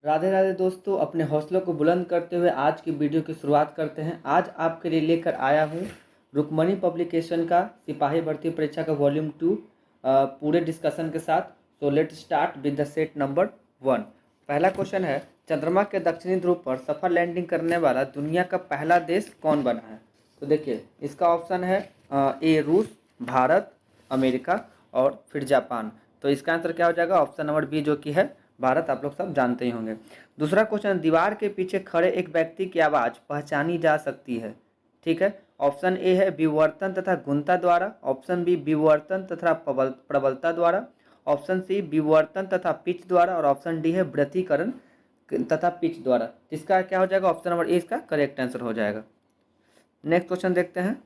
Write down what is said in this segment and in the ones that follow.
राधे राधे दोस्तों, अपने हौसलों को बुलंद करते हुए आज की वीडियो की शुरुआत करते हैं। आज आपके लिए लेकर आया हूँ रुक्मणी पब्लिकेशन का सिपाही भर्ती परीक्षा का वॉल्यूम 2 पूरे डिस्कशन के साथ। So let start with the set number 1। पहला क्वेश्चन है, चंद्रमा के दक्षिणी ध्रुव पर सफल लैंडिंग करने वाला दुनिया का पहला देश कौन बना है? तो देखिए, इसका ऑप्शन है ए रूस, भारत, अमेरिका और फिर जापान। तो इसका आंसर क्या हो जाएगा? ऑप्शन नंबर बी जो कि है भारत। आप लोग सब जानते ही होंगे। दूसरा क्वेश्चन, दीवार के पीछे खड़े एक व्यक्ति की आवाज़ पहचानी जा सकती है। ठीक है, ऑप्शन ए है विवर्तन तथा गुणता द्वारा, ऑप्शन बी विवर्तन तथा प्रबलता द्वारा, ऑप्शन सी विवर्तन तथा पिच द्वारा और ऑप्शन डी है व्रतीकरण तथा पिच द्वारा। इसका क्या हो जाएगा? ऑप्शन नंबर ए इसका करेक्ट आंसर हो जाएगा। नेक्स्ट क्वेश्चन देखते हैं।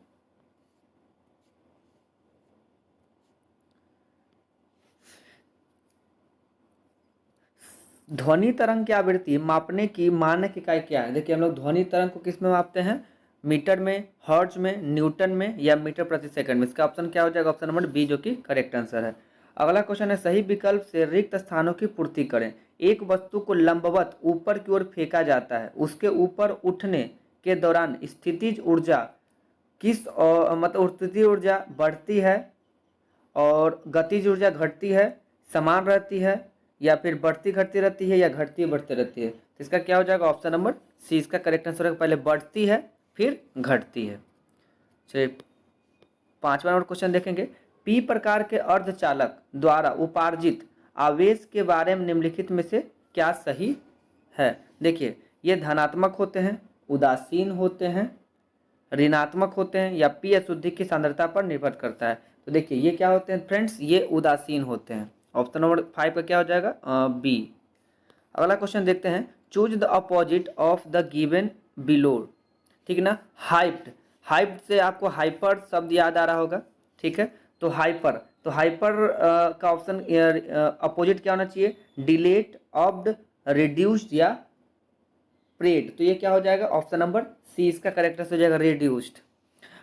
ध्वनि तरंग की आवृत्ति मापने की मानक इकाई क्या है? देखिए, हम लोग ध्वनि तरंग को किस में मापते हैं? मीटर में, हर्ट्ज में, न्यूटन में या मीटर प्रति सेकंड में। इसका ऑप्शन क्या हो जाएगा? ऑप्शन नंबर बी जो कि करेक्ट आंसर है। अगला क्वेश्चन है, सही विकल्प से रिक्त स्थानों की पूर्ति करें। एक वस्तु को लंबवत ऊपर की ओर फेंका जाता है, उसके ऊपर उठने के दौरान स्थितिज ऊर्जा किस मतलब स्थितिज ऊर्जा बढ़ती है और गतिज ऊर्जा घटती है, समान रहती है या फिर बढ़ती घटती रहती है या घटती बढ़ती रहती है? तो इसका क्या हो जाएगा? ऑप्शन नंबर सी इसका करेक्ट आंसर है। पहले बढ़ती है फिर घटती है। चलिए, पांचवा नंबर क्वेश्चन देखेंगे। पी प्रकार के अर्धचालक द्वारा उपार्जित आवेश के बारे में निम्नलिखित में से क्या सही है? देखिए, ये धनात्मक होते हैं, उदासीन होते हैं, ऋणात्मक होते हैं या पी अशुद्धि की सांद्रता पर निर्भर करता है। तो देखिए, ये क्या होते हैं फ्रेंड्स? ये उदासीन होते हैं। ऑप्शन नंबर 5 का क्या हो जाएगा? बी। अगला क्वेश्चन देखते हैं, choose the opposite of the given below. ठीक है ना? हाइप्ड, हाइप्ड से आपको हाइपर शब्द याद आ रहा होगा। ठीक है, तो हाइपर, तो हाइपर का ऑप्शन अपोजिट क्या होना चाहिए? डिलेट, ऑब्ड, रिड्यूस्ड या प्रेड। तो ये क्या हो जाएगा? ऑप्शन नंबर सी इसका करेक्ट आंसर हो जाएगा, रिड्यूस्ड।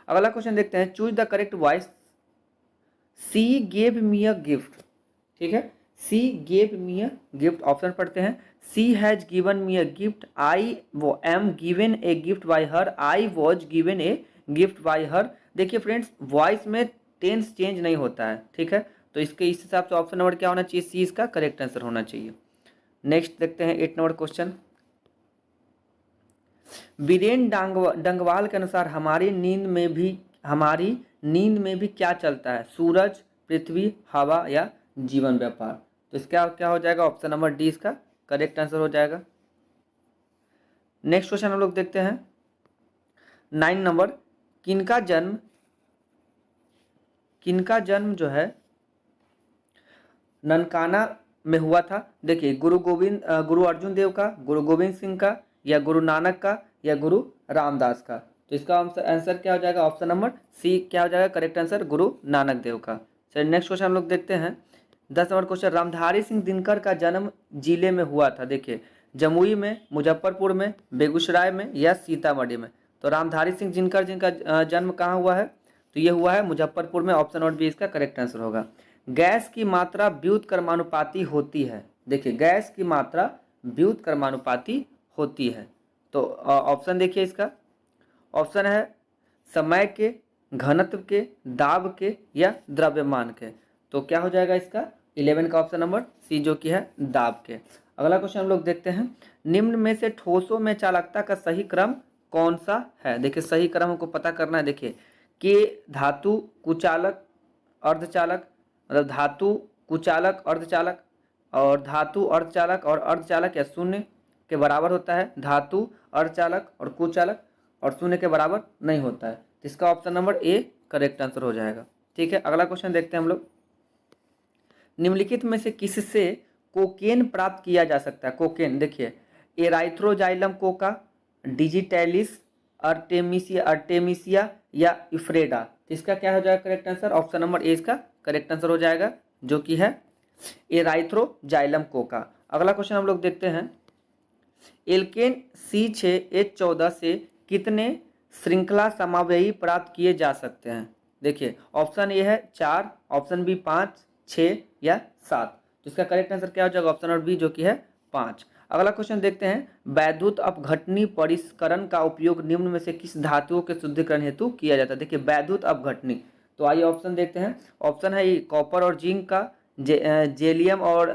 अगला क्वेश्चन देखते हैं, choose the correct voice. She gave me a gift. ठीक है, she gave me a gift. Option पढ़ते हैं, she has given me a gift, I वो am given a gift by her, I was given a gift by her. देखिए friends, voice में tense change नहीं होता है। ठीक है, तो इसके इस हिसाब से ऑप्शन नंबर क्या होना चाहिए? सी इसका करेक्ट आंसर होना चाहिए। नेक्स्ट देखते हैं 8 नंबर क्वेश्चन। बीरेन डंगवाल के अनुसार हमारी नींद में भी क्या चलता है? सूरज, पृथ्वी, हवा या जीवन व्यापार। तो इसका क्या हो जाएगा? ऑप्शन नंबर डी इसका करेक्ट आंसर हो जाएगा। नेक्स्ट क्वेश्चन हम लोग देखते हैं 9 नंबर। किनका जन्म जो है ननकाना में हुआ था? देखिए, गुरु अर्जुन देव का, गुरु गोविंद सिंह का या गुरु नानक का या गुरु रामदास का। तो इसका आंसर क्या हो जाएगा? ऑप्शन नंबर सी क्या हो जाएगा? करेक्ट आंसर गुरु नानक देव का। चलिए, नेक्स्ट क्वेश्चन हम लोग देखते हैं 10 नंबर क्वेश्चन। रामधारी सिंह दिनकर का जन्म जिले में हुआ था? देखिए, जमुई में, मुजफ्फरपुर में, बेगूसराय में या सीतामढ़ी में। तो रामधारी सिंह दिनकर जिनका जन्म कहाँ हुआ है? तो ये हुआ है मुजफ्फरपुर में। ऑप्शन नंबर बी इसका करेक्ट आंसर होगा। गैस की मात्रा व्युत्क्रमानुपाती होती है। देखिए, गैस की मात्रा व्युत्क्रमानुपाती होती है। तो ऑप्शन देखिए, इसका ऑप्शन है समय के, घनत्व के, दाब के या द्रव्यमान के। तो क्या हो जाएगा इसका? 11 का ऑप्शन नंबर सी जो कि है दाब के। अगला क्वेश्चन हम लोग देखते हैं, निम्न में से ठोसों में चालकता का सही क्रम कौन सा है? देखिए, सही क्रम हमको पता करना है। देखिए, के धातु कुचालक अर्धचालक, मतलब धातु कुचालक अर्धचालक, और धातु अर्धचालक और अर्धचालक या शून्य के बराबर होता है, धातु अर्धचालक और कुचालक और शून्य के बराबर नहीं होता है। तो इसका option number A correct answer हो जाएगा। ठीक है, अगला क्वेश्चन देखते हैं हम लोग, निम्नलिखित में से किससे कोकेन प्राप्त किया जा सकता है? कोकेन, देखिए, एराइथ्रोजाइलम कोका, डिजिटैलिस, अर्टेमिसिया या इफ्रेडा। तो इसका क्या हो जाएगा करेक्ट आंसर? ऑप्शन नंबर ए इसका करेक्ट आंसर हो जाएगा जो कि है एराइथ्रोजाइलम कोका। अगला क्वेश्चन हम लोग देखते हैं, एल्केन C6H14 से कितने श्रृंखला समवायी प्राप्त किए जा सकते हैं? देखिए, ऑप्शन ए है 4, ऑप्शन बी 5, 6 या 7। तो इसका करेक्ट आंसर क्या हो जाएगा? ऑप्शन नंबर बी जो कि है 5। अगला क्वेश्चन देखते हैं, वैद्युत अपघटनी परिष्करण का उपयोग निम्न में से किस धातुओं के शुद्धिकरण हेतु किया जाता है। देखिए वैद्युत अपघटनी, तो आइए ऑप्शन देखते हैं। ऑप्शन है ये कॉपर और जिंक का, जेलियम और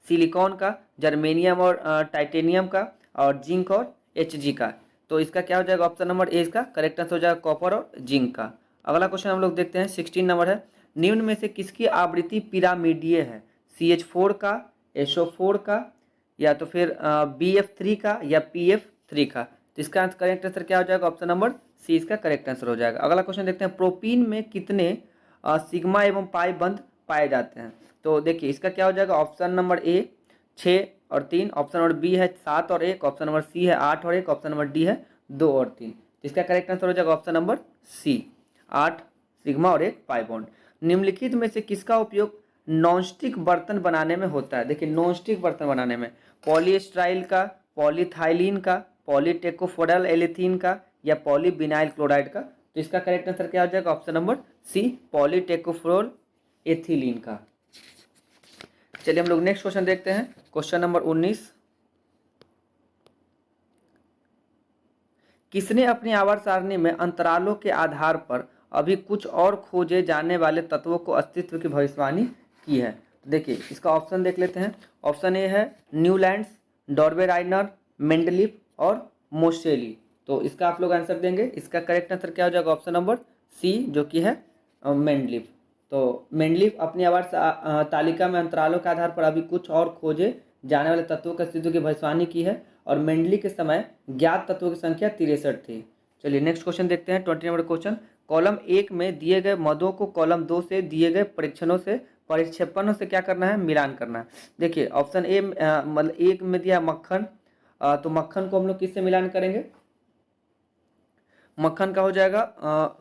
सिलिकॉन का, जर्मेनियम और टाइटेनियम का, और जिंक और Hg का। तो इसका क्या हो जाएगा, ऑप्शन नंबर ए इसका करेक्ट आंसर हो जाएगा कॉपर और जिंक का। अगला क्वेश्चन हम लोग देखते हैं 16 नंबर है, निम्न में से किसकी आवृत्ति पिरामिडीय है, CH4 का, SO4 का, या तो फिर BF3 का या PF3 का। तो इसका करेक्ट आंसर क्या हो जाएगा, ऑप्शन नंबर सी इसका करेक्ट आंसर हो जाएगा। अगला क्वेश्चन देखते हैं, प्रोपीन में कितने सिग्मा एवं पाई बंध पाए जाते हैं। तो देखिए इसका क्या हो जाएगा, ऑप्शन नंबर ए 6 और 3, ऑप्शन नंबर बी है 7 और 1, ऑप्शन नंबर सी है 8 और 1, ऑप्शन नंबर डी है 2 और 3। इसका करेक्ट आंसर हो जाएगा ऑप्शन नंबर सी 8 सिग्मा और 1 पाई बॉन्ड। निम्नलिखित में से किसका उपयोग नॉनस्टिक बर्तन बनाने में होता है। देखिए नॉनस्टिक बर्तन बनाने में पॉलीस्टाइल का, पॉलीथाइलिन का, पॉलीटेकोफोडल एलिथीन का, या पॉलीविनाइल क्लोराइड का। तो इसका करेक्ट आंसर क्या हो जाएगा, ऑप्शन नंबर सी पॉलीटेकोफोडल एथिलीन का। चलिए हम लोग नेक्स्ट क्वेश्चन देखते हैं, क्वेश्चन नंबर 19। किसने अपनी आवर्त सारणी में अंतरालों के आधार पर अभी कुछ और खोजे जाने वाले तत्वों को अस्तित्व की भविष्यवाणी की है। तो देखिए इसका ऑप्शन देख लेते हैं। ऑप्शन ए है न्यूलैंड्स, डॉर्बेराइनर, मेंडलीफ और मोशेली। तो इसका आप लोग आंसर देंगे। इसका करेक्ट आंसर क्या हो जाएगा, ऑप्शन नंबर सी जो कि है मेंडलीफ। तो मेंडलीफ अपनी आवर्त तालिका में अंतरालों के आधार पर अभी कुछ और खोजे जाने वाले तत्वों के अस्तित्व की भविष्यवाणी की है, और मेंडली के समय ज्ञात तत्वों की संख्या 63 थी। चलिए नेक्स्ट क्वेश्चन देखते हैं 20 नंबर क्वेश्चन। कॉलम 1 में दिए गए मदों को कॉलम 2 से दिए गए परीक्षणों से परिक्षेपणों से क्या करना है, मिलान करना है। देखिए ऑप्शन ए मतलब 1 में दिया मक्खन, तो मक्खन को हम लोग किससे मिलान करेंगे, मक्खन का हो जाएगा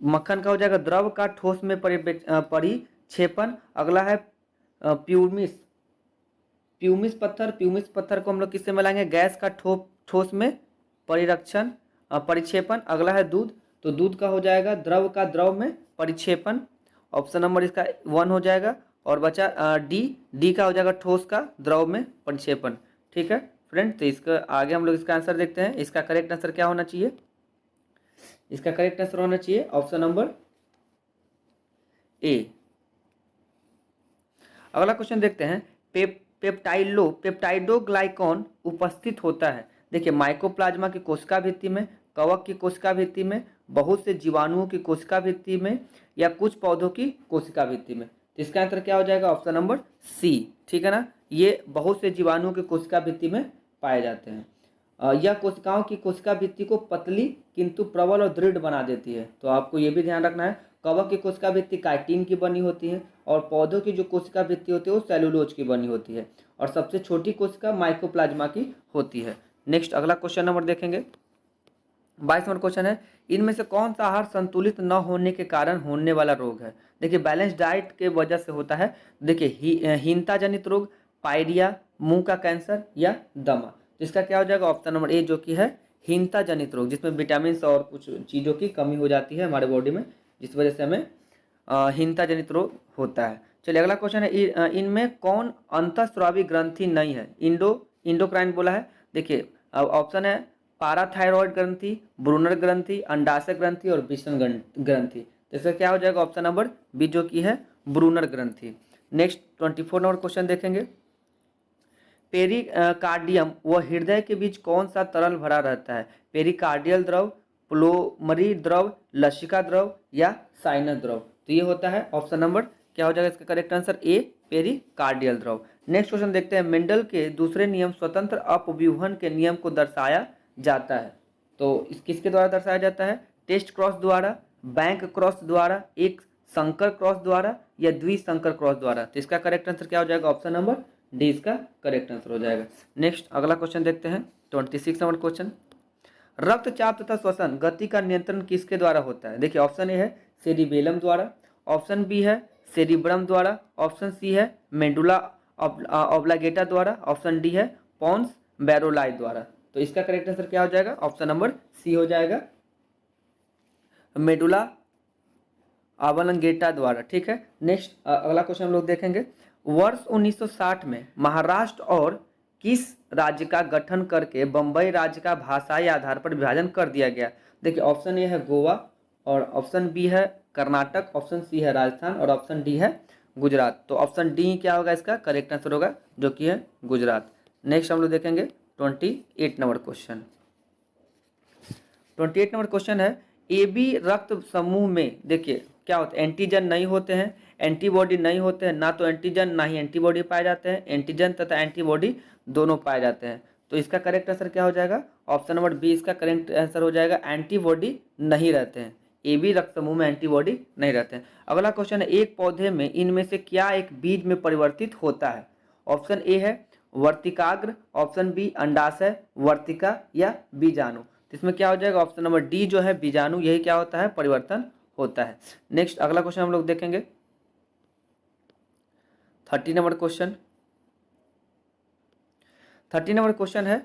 मक्खन का हो जाएगा द्रव का ठोस में परिक्षेपण। अगला है प्यूमिस, प्यूमिस पत्थर को हम लोग किससे मिलाएंगे, गैस का ठोस में परिक्षेपण। अगला है दूध, तो दूध का हो जाएगा द्रव का द्रव में परिक्षेपण। ऑप्शन नंबर इसका 1 हो जाएगा। और बचा डी का हो जाएगा ठोस का द्रव में परिक्षेपण। ठीक है फ्रेंड, तो इसका आगे हम लोग इसका आंसर देखते हैं। इसका करेक्ट आंसर क्या होना चाहिए, इसका करेक्ट आंसर होना चाहिए ऑप्शन नंबर ए। अगला क्वेश्चन देखते हैं, पेप्टाइडोग्लाइकॉन उपस्थित होता है। देखिए माइकोप्लाज्मा की कोशिका भित्ति में, कवक की कोशिका भित्ति में, बहुत से जीवाणुओं की कोशिका भित्ति में, या कुछ पौधों की कोशिका भित्ति में। तो इसका आंसर क्या हो जाएगा, ऑप्शन नंबर सी। ठीक है ना, ये बहुत से जीवाणुओं की कोशिका भित्ति में पाए जाते हैं। यह कोशिकाओं की कोशिका भित्ति को पतली किंतु प्रबल और दृढ़ बना देती है। तो आपको ये भी ध्यान रखना है, कवक की कोशिका भित्ति काइटिन की बनी होती है, और पौधों की जो कोशिका भित्ति होती है वो सेलुलोज की बनी होती है, और सबसे छोटी कोशिका माइकोप्लाज्मा की होती है। नेक्स्ट अगला क्वेश्चन नंबर देखेंगे, 22 नंबर क्वेश्चन है, इनमें से कौन सा आहार संतुलित न होने के कारण होने वाला रोग है। देखिए बैलेंस डाइट के वजह से होता है। देखिए हीनता जनित रोग, पायरिया, मुंह का कैंसर, या दमा। तो इसका क्या हो जाएगा, ऑप्शन नंबर ए जो कि है हीनता जनित रोग, जिसमें विटामिन और कुछ चीज़ों की कमी हो जाती है हमारे बॉडी में, जिस वजह से हमें हीनता जनित रोग होता है। चलिए अगला क्वेश्चन है, इनमें कौन अंतःस्रावी ग्रंथि नहीं है, इंडोक्राइन बोला है। देखिए ऑप्शन है पाराथायरॉयड ग्रंथि, ब्रूनर ग्रंथि, अंडाशय ग्रंथि और विषम ग्रंथि। तो इसका क्या हो जाएगा, ऑप्शन नंबर बी जो कि है ब्रूनर ग्रंथि। नेक्स्ट 24 नंबर क्वेश्चन देखेंगे, पेरिकार्डियम व हृदय के बीच कौन सा तरल भरा रहता है। पेरिकार्डियल द्रव, प्लोमरी द्रव, लसिका द्रव, या साइनस द्रव। तो ये होता है ऑप्शन नंबर क्या हो जाएगा इसका करेक्ट आंसर ए पेरिकार्डियल द्रव। नेक्स्ट क्वेश्चन देखते हैं, मेंडल के दूसरे नियम स्वतंत्र अपव्यूहन के नियम को दर्शाया जाता है। तो इस किसके द्वारा दर्शाया जाता है, टेस्ट क्रॉस द्वारा, बैंक क्रॉस द्वारा, एक संकर क्रॉस द्वारा, या द्विसंकर क्रॉस द्वारा। तो इसका करेक्ट आंसर क्या हो जाएगा, ऑप्शन नंबर डी इसका करेक्ट आंसर हो जाएगा। नेक्स्ट अगला क्वेश्चन देखते हैं 26 नंबर क्वेश्चन, रक्तचाप तथा श्वसन गति का नियंत्रण किसके द्वारा होता है। देखिए ऑप्शन ए है सेरिबेलम द्वारा, ऑप्शन बी है सेरिब्रम द्वारा, ऑप्शन सी है मेडुला ऑब्लागेटा द्वारा, ऑप्शन डी है पॉन्स बैरोलाई द्वारा। तो इसका करेक्ट आंसर क्या हो जाएगा, ऑप्शन नंबर सी हो जाएगा मेडुला ऑब्लांगेटा द्वारा। ठीक है, नेक्स्ट अगला क्वेश्चन हम लोग देखेंगे, वर्ष 1960 में महाराष्ट्र और किस राज्य का गठन करके बंबई राज्य का भाषाई आधार पर विभाजन कर दिया गया? देखिए ऑप्शन ए है गोवा, और ऑप्शन बी है कर्नाटक, ऑप्शन सी है राजस्थान, और ऑप्शन डी है गुजरात। तो ऑप्शन डी क्या होगा इसका करेक्ट आंसर होगा, जो कि है गुजरात। नेक्स्ट हम लोग देखेंगे 28 नंबर क्वेश्चन। 28 नंबर क्वेश्चन है, ए बी रक्त समूह में देखिए क्या होता है, एंटीजन नहीं होते हैं, एंटीबॉडी नहीं होते हैं, ना तो एंटीजन ना ही एंटीबॉडी पाए जाते हैं, एंटीजन तथा एंटीबॉडी दोनों पाए जाते हैं। तो इसका करेक्ट आंसर क्या हो जाएगा, ऑप्शन नंबर बी इसका करेक्ट आंसर हो जाएगा, एंटीबॉडी नहीं रहते हैं, ए बी रक्त समूह में एंटीबॉडी नहीं रहते हैं। अगला क्वेश्चन है, एक पौधे में इनमें से क्या एक बीज में परिवर्तित होता है? ऑप्शन ए है वर्तिकाग्र, ऑप्शन बी अंडाशय, वर्तिका या बीजाणु। इसमें क्या हो जाएगा, ऑप्शन नंबर डी जो है बीजाणु, यही क्या होता है परिवर्तन होता है। नेक्स्ट अगला क्वेश्चन हम लोग देखेंगे 30 नंबर क्वेश्चन। 30 नंबर क्वेश्चन है,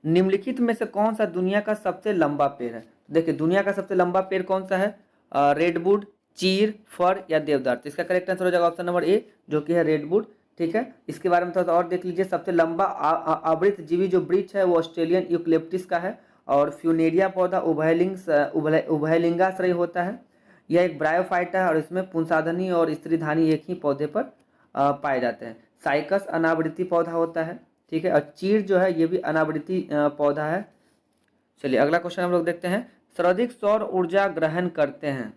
निम्नलिखित में से कौन सा दुनिया का सबसे लंबा पेड़ है? देखिए दुनिया का सबसे लंबा पेड़ कौन सा है, रेडवुड, चीर, फर या देवदार। तो इसका करेक्ट आंसर हो जाएगा ऑप्शन नंबर ए, जो कि है रेडवुड। ठीक है, इसके बारे में थोड़ा और देख लीजिए। सबसे लंबा आवृत जीवी जो वृक्ष है वो ऑस्ट्रेलियन यूकलिप्टिस का है, और फ्यूनेरिया पौधा उभयलिंगाश्रयी होता है। यह एक ब्रायोफाइटा है और इसमें पुंसाधनी और स्त्रीधानी एक ही पौधे पर पाए जाते हैं। साइकस अनावृति पौधा होता है। ठीक है, और चीड़ जो है ये भी अनावृति पौधा है। चलिए अगला क्वेश्चन हम लोग देखते हैं, सर्वाधिक सौर ऊर्जा ग्रहण करते हैं।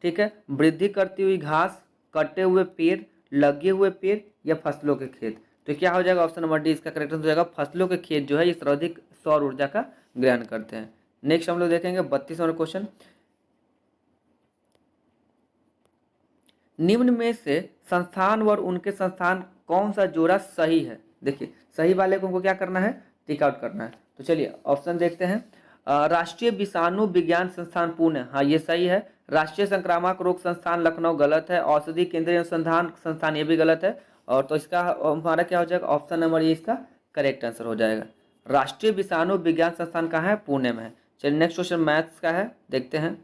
ठीक है, वृद्धि करती हुई घास, कटे हुए पेड़, लगे हुए पेड़ या फसलों के खेत। तो क्या हो जाएगा, ऑप्शन नंबर डी इसका करेक्ट आंसर हो जाएगा, फसलों के खेत जो है ये सर्वाधिक सौर ऊर्जा का ग्रहण करते हैं। नेक्स्ट हम लोग देखेंगे 32 नंबर क्वेश्चन, निम्न में से संस्थान व उनके संस्थान कौन सा जोड़ा सही है? देखिए सही वाले को क्या करना है, टिक आउट करना है। तो चलिए ऑप्शन देखते हैं, राष्ट्रीय विषाणु विज्ञान संस्थान पुणे, हाँ ये सही है। राष्ट्रीय संक्रामक रोग संस्थान लखनऊ गलत है। औषधि केंद्रीय अनुसंधान संस्थान ये भी गलत है। और तो इसका हमारा क्या हो जाएगा, ऑप्शन नंबर ये इसका करेक्ट आंसर हो जाएगा। राष्ट्रीय विषाणु विज्ञान संस्थान कहाँ है, पुणे में है। चलिए नेक्स्ट क्वेश्चन मैथ्स का है, देखते हैं।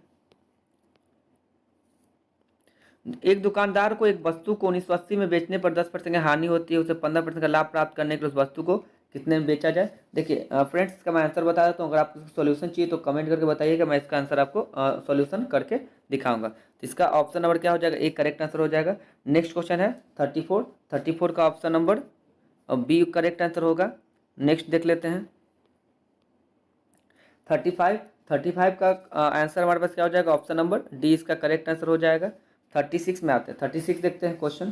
एक दुकानदार को एक वस्तु को 1980 में बेचने पर 10% की हानि होती है, उसे 15% का लाभ प्राप्त करने के लिए उस वस्तु को कितने में बेचा जाए? देखिए फ्रेंड्स इसका मैं आंसर बता देता हूँ। अगर आपको सॉल्यूशन चाहिए तो कमेंट करके बताइएगा, मैं इसका आंसर आपको सॉल्यूशन करके दिखाऊंगा। तो इसका ऑप्शन नंबर क्या हो जाएगा, एक करेक्ट आंसर हो जाएगा। नेक्स्ट क्वेश्चन है 34 का option number B correct answer होगा। नेक्स्ट देख लेते हैं 35 का आंसर हमारे पास क्या हो जाएगा, ऑप्शन नंबर डी इसका करेक्ट आंसर हो जाएगा। 36 में आते हैं, 36 देखते हैं क्वेश्चन।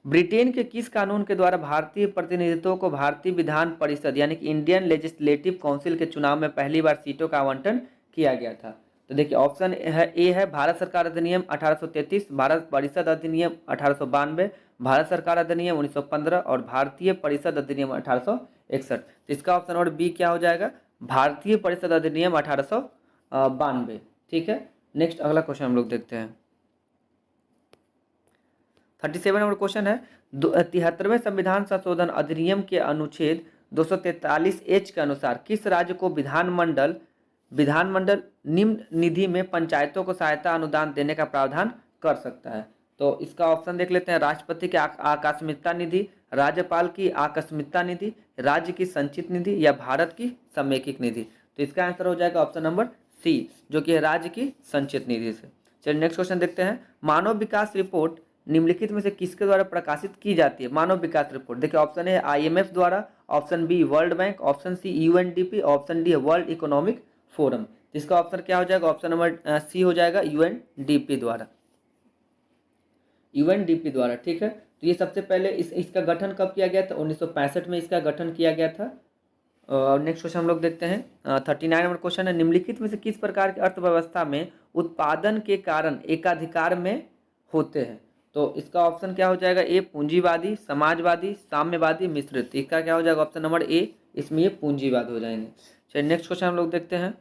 ब्रिटेन के किस कानून के द्वारा भारतीय प्रतिनिधित्व को भारतीय विधान परिषद यानी कि इंडियन लेजिस्लेटिव काउंसिल के चुनाव में पहली बार सीटों का आवंटन किया गया था? तो देखिए ऑप्शन है ए है भारत सरकार अधिनियम 1833, भारत परिषद अधिनियम 1892, भारत सरकार अधिनियम 1915 और भारतीय परिषद अधिनियम 1861। तो इसका ऑप्शन नंबर बी क्या हो जाएगा, भारतीय परिषद अधिनियम 1892। ठीक है, नेक्स्ट अगला क्वेश्चन हम लोग देखते हैं 37 नंबर क्वेश्चन है, 73वें संविधान संशोधन अधिनियम के अनुच्छेद 243H के अनुसार किस राज्य को विधानमंडल निम्न निधि में पंचायतों को सहायता अनुदान देने का प्रावधान कर सकता है? तो इसका ऑप्शन देख लेते हैं, राष्ट्रपति की आकस्मिकता निधि, राज्यपाल की आकस्मिकता निधि, राज्य की संचित निधि या भारत की समेकित निधि। तो इसका आंसर हो जाएगा ऑप्शन नंबर सी, जो कि है राज्य की संचित निधि से। चलिए नेक्स्ट क्वेश्चन देखते हैं, मानव विकास रिपोर्ट निम्नलिखित में से किसके द्वारा प्रकाशित की जाती है? मानव विकास रिपोर्ट देखिए ऑप्शन है IMF द्वारा, option B World Bank, option C UNDP, option D है वर्ल्ड इकोनॉमिक फोरम। इसका ऑप्शन क्या हो जाएगा, ऑप्शन नंबर सी हो जाएगा UNDP द्वारा, UNDP द्वारा। ठीक है, तो ये सबसे पहले इसका गठन कब किया गया था, 1965 में इसका गठन किया गया था। नेक्स्ट क्वेश्चन हम लोग देखते हैं 39 नंबर क्वेश्चन है, निम्नलिखित में से किस प्रकार की अर्थव्यवस्था में उत्पादन के कारण एकाधिकार में होते हैं? तो इसका ऑप्शन क्या हो जाएगा, ए पूंजीवादी, समाजवादी, साम्यवादी, मिश्रित। इसका क्या हो जाएगा, ऑप्शन नंबर ए, इसमें ये पूंजीवाद हो जाएंगे। चलिए नेक्स्ट क्वेश्चन हम लोग देखते हैं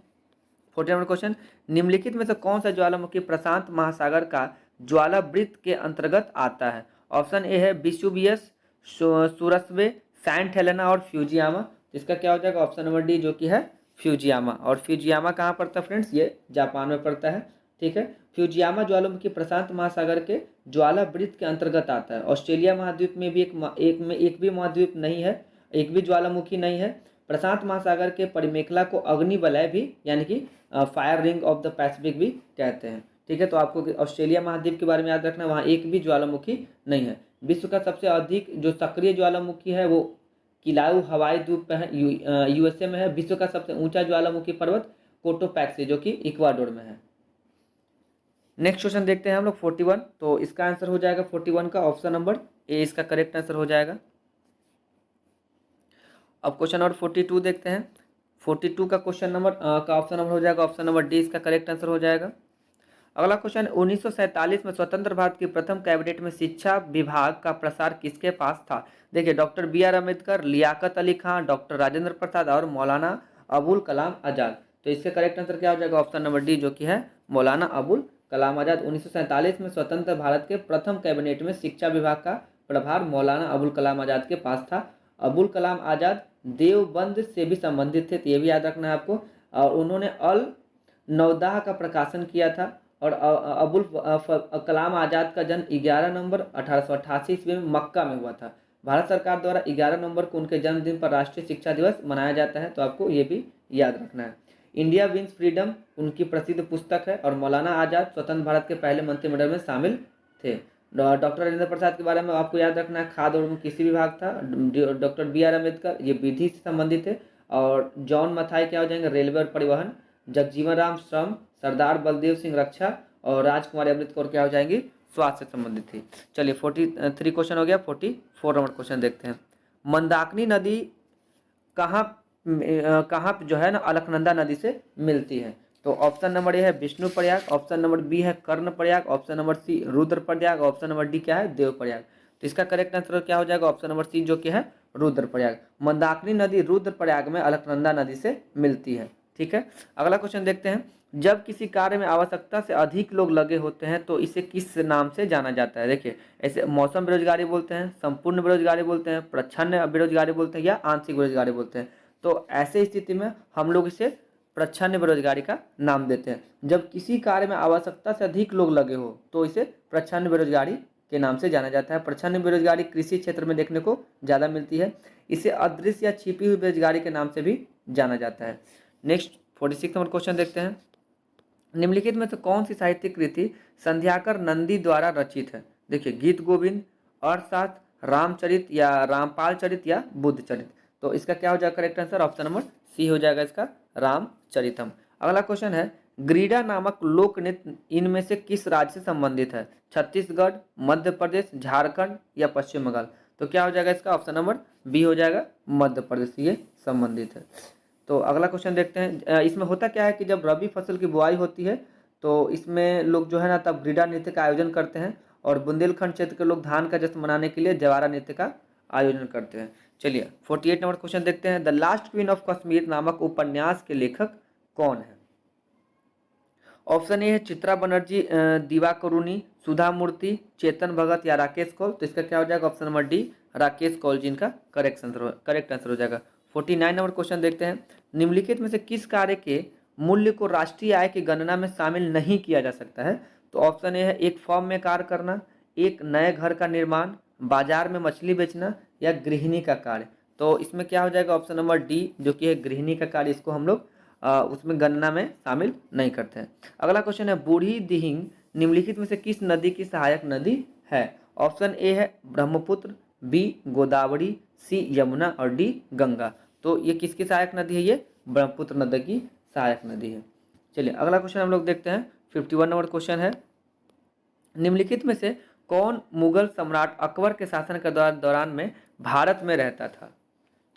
40 नंबर क्वेश्चन, निम्नलिखित में से कौन सा ज्वालामुखी प्रशांत महासागर का ज्वालावृत्त के अंतर्गत आता है? ऑप्शन ए है विसुवियस, सूरस्बे, सेंट हेलेना और फ्यूजियामा। इसका क्या हो जाएगा, ऑप्शन नंबर डी, जो कि है फ्यूजियामा। और फ्यूजियामा कहाँ पड़ता है फ्रेंड्स, ये जापान में पड़ता है। ठीक है, फ्यूजियामा ज्वालामुखी प्रशांत महासागर के ज्वालावृत्त के अंतर्गत आता है। ऑस्ट्रेलिया महाद्वीप में भी एक भी महाद्वीप नहीं है, एक भी ज्वालामुखी नहीं है। प्रशांत महासागर के परिमेखला को अग्नि वलय भी यानी कि fire ring of the Pacific भी कहते हैं। ठीक है, तो आपको ऑस्ट्रेलिया महाद्वीप के बारे में याद रखना, वहाँ एक भी ज्वालामुखी नहीं है। विश्व का सबसे अधिक जो सक्रिय ज्वालामुखी है वो किलाउ हवाई द्वीप पे है, यूएसए में है। विश्व का सबसे ऊंचा ज्वालामुखी पर्वत कोटोपैक्सी जो कि इक्वाडोर में है। नेक्स्ट क्वेश्चन देखते हैं हम लोग 41। तो इसका आंसर हो जाएगा 41 का ऑप्शन नंबर ए इसका करेक्ट आंसर हो जाएगा। अब क्वेश्चन नंबर 42 देखते हैं। 42 का क्वेश्चन नंबर का ऑप्शन नंबर हो जाएगा ऑप्शन नंबर डी इसका करेक्ट आंसर हो जाएगा। अगला क्वेश्चन 1947 में स्वतंत्र भारत की प्रथम कैबिनेट में शिक्षा विभाग का प्रसार किसके पास था? देखिए, doctor B R Ambedkar, Liaquat Ali Khan, doctor Rajendra Prasad और मौलाना अबुल कलाम आज़ाद। तो इसका करेक्ट आंसर क्या हो जाएगा? ऑप्शन नंबर डी जो कि है मौलाना अबुल कलाम आज़ाद। 1947 में स्वतंत्र भारत के प्रथम कैबिनेट में शिक्षा विभाग का प्रभार मौलाना अबुल कलाम आज़ाद के पास था। अबुल कलाम आज़ाद देवबंद से भी संबंधित थे, तो ये भी याद रखना है आपको। और उन्होंने अल नौदाह का प्रकाशन किया था। और अबुल कलाम आज़ाद का जन्म 11 नवंबर 1888 ईस्वी में मक्का में हुआ था। भारत सरकार द्वारा 11 नवंबर को उनके जन्मदिन पर राष्ट्रीय शिक्षा दिवस मनाया जाता है, तो आपको ये भी याद रखना है। इंडिया विंस फ्रीडम उनकी प्रसिद्ध पुस्तक है। और मौलाना आज़ाद स्वतंत्र भारत के पहले मंत्रिमंडल में शामिल थे। डॉक्टर राजेंद्र प्रसाद के बारे में आपको याद रखना है, खाद्य और कृषि विभाग था। डॉक्टर बी आर अम्बेडकर ये विधि से संबंधित थे। और जॉन मथाई क्या हो जाएंगे? रेलवे और परिवहन। जगजीवन राम श्रम, सरदार बलदेव सिंह रक्षा और राजकुमारी अमृत कौर क्या हो जाएंगी? स्वास्थ्य से संबंधित थी। चलिए 43 क्वेश्चन हो गया। 44 नंबर क्वेश्चन देखते हैं। मंदाकिनी नदी कहाँ जो है ना अलकनंदा नदी से मिलती है? तो ऑप्शन नंबर ए है Vishnuprayag, option number B है Karnaprayag, option number C Rudraprayag, option number D क्या है? देव प्रयाग। तो इसका करेक्ट आंसर क्या हो जाएगा? ऑप्शन नंबर सी जो कि है रुद्र प्रयाग। मंदाकिनी नदी रुद्र प्रयाग में अलकनंदा नदी से मिलती है। ठीक है, अगला क्वेश्चन देखते हैं। जब किसी कार्य में आवश्यकता से अधिक लोग लगे होते हैं तो इसे किस नाम से जाना जाता है? देखिए, ऐसे मौसम बेरोजगारी बोलते हैं, संपूर्ण बेरोजगारी बोलते हैं, प्रच्छन्न बेरोजगारी बोलते हैं या आंशिक बेरोजगारी बोलते हैं। तो ऐसे स्थिति में हम लोग इसे प्रच्छन्न बेरोजगारी का नाम देते हैं। जब किसी कार्य में आवश्यकता से अधिक लोग लगे हो तो इसे प्रच्छन्न बेरोजगारी के नाम से जाना जाता है। प्रच्छन्न बेरोजगारी कृषि क्षेत्र में देखने को ज़्यादा मिलती है। इसे अदृश्य या छिपी हुई बेरोजगारी के नाम से भी जाना जाता है। नेक्स्ट 46 नंबर क्वेश्चन देखते हैं। निम्नलिखित में से कौन सी साहित्यिक कृति संध्याकर नंदी द्वारा रचित है? देखिए, गीत गोविंद, अर्थशास्त्र, रामचरित या रामपाल चरित या बुद्ध चरित। तो इसका क्या हो जाएगा correct answer? Option number C हो जाएगा इसका रामचरितम। अगला क्वेश्चन है ग्रीडा नामक लोक नृत्य इनमें से किस राज्य से संबंधित है? छत्तीसगढ़, मध्य प्रदेश, झारखंड या पश्चिम बंगाल। तो क्या हो जाएगा इसका? ऑप्शन नंबर बी हो जाएगा मध्य प्रदेश से ये संबंधित है। तो अगला क्वेश्चन देखते हैं। इसमें होता क्या है कि जब रबी फसल की बुआई होती है तो इसमें लोग जो है ना तब ग्रीडा नृत्य का आयोजन करते हैं। और बुंदेलखंड क्षेत्र के लोग धान का जश्न मनाने के लिए जवारा नृत्य का आयोजन करते हैं। चलिए 48 नंबर क्वेश्चन देखते हैं। The last queen of Kashmir नामक उपन्यास के लेखक कौन है? ऑप्शन ए है चित्रा बनर्जी, दिवाकरुणी, सुधा मूर्ति, चेतन भगत या राकेश कौल। तो इसका क्या हो जाएगा? Option number D Rakesh Kaul ji इनका करेक्ट आंसर हो जाएगा। 49 नंबर क्वेश्चन देखते हैं। निम्नलिखित में से किस कार्य के मूल्य को राष्ट्रीय आय की गणना में शामिल नहीं किया जा सकता है? तो ऑप्शन ए है एक फॉर्म में कार्य करना, एक नए घर का निर्माण, बाजार में मछली बेचना या गृहिणी का कार्य। तो इसमें क्या हो जाएगा? ऑप्शन नंबर डी जो कि है गृहिणी का कार्य। इसको हम लोग उसमें गणना में शामिल नहीं करते हैं। अगला क्वेश्चन है बूढ़ी दिहिंग निम्नलिखित में से किस नदी की सहायक नदी है? ऑप्शन ए है ब्रह्मपुत्र, बी गोदावरी, सी यमुना और डी गंगा। तो ये किसकी सहायक नदी है? ये ब्रह्मपुत्र नदी की सहायक नदी है। चलिए अगला क्वेश्चन हम लोग देखते हैं। 51 नंबर क्वेश्चन है। निम्नलिखित में से कौन मुगल सम्राट अकबर के शासन के दौरान में भारत में रहता था?